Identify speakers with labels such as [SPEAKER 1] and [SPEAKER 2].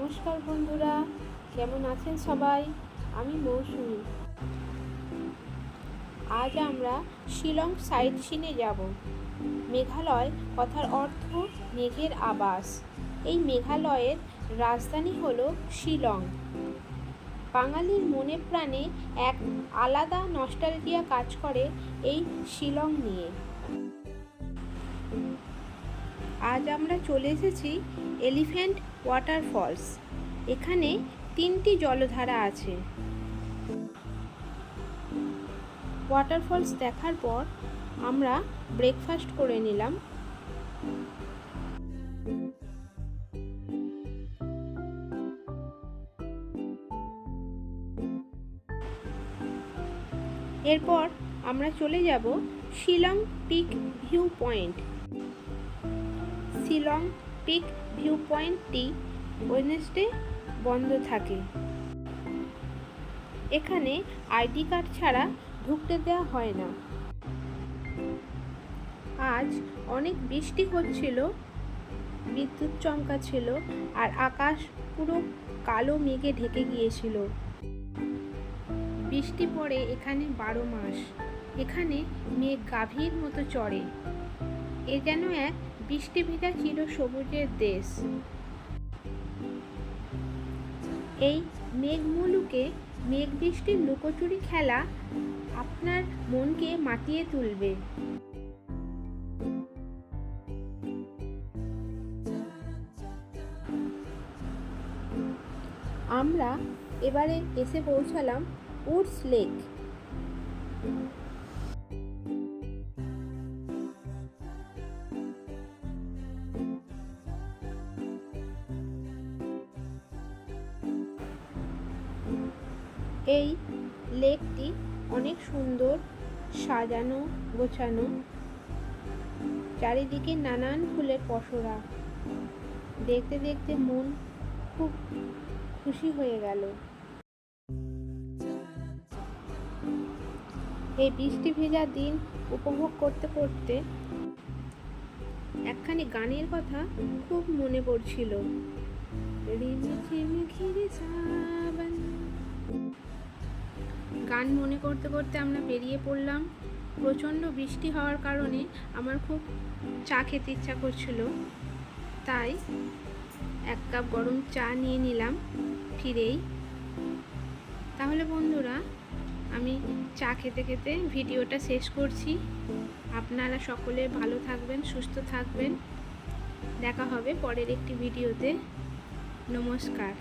[SPEAKER 1] নমস্কার বন্ধুরা, কেমন আছেন সবাই? আমি মৌসুমি। আজ আমরা শিলং সাইট সিনে যাব। মেঘালয় কথার অর্থ মেঘের আবাস। এই মেঘালয়ের রাজধানী হলো শিলং। বাঙালির মনে প্রাণে এক আলাদা নস্টালজিয়া কাজ করে এই শিলং নিয়ে। আজ আমরা চলে এসেছি এলিফ্যান্ট ওয়াটারফলস। এখানে 3টি জলধারা আছে। ওয়াটারফলস দেখার পর আমরা ব্রেকফাস্ট করে নিলাম। এরপর আমরা চলে যাব Shillong peak view point. Shillong peak view পয়েন্টটি ওয়েডনেসডে বন্ধ থাকে। এখানে আইডি কার্ড ছাড়া ঢুকতে দেওয়া হয় না। আজ অনেক বৃষ্টি হচ্ছিল, বিদ্যুৎ চমকাচ্ছিল, আর আকাশ পুরো কালো মেঘে ঢেকে গিয়েছিল। বৃষ্টি পড়ে এখানে 12 মাস। এখানে মেঘ গাভীর মতো চড়ে। এ যেন এক বৃষ্টি ভেজা চির সবুজের দেশ। এই মেঘমুলুকে মেঘ বৃষ্টির লুকোচুরি খেলা আপনার মনকে মাতিয়ে তুলবে। আমরা এবারে এসে পৌঁছালাম উডস লেক। এই লেকটি অনেক সুন্দর, সাজানো গোছানো, চারিদিকে নানান ফুলের পসরা। দেখতে দেখতে মন খুব খুশি হয়ে গেল। এই বৃষ্টি ভেজা দিন উপভোগ করতে করতে একখানি গানের কথা খুব মনে পড়ছিল। গান মনে করতে করতে আমরা বেরিয়ে পড়লাম। প্রচণ্ড বৃষ্টি হওয়ার কারণে আমার খুব চা খেতে ইচ্ছা করছিল, তাই 1 কাপ গরম চা নিয়ে নিলাম ফিরেই। তাহলে বন্ধুরা, আমি চা খেতে খেতে ভিডিওটা শেষ করছি। আপনারা সকলে ভালো থাকবেন, সুস্থ থাকবেন। দেখা হবে পরের একটি ভিডিওতে। নমস্কার।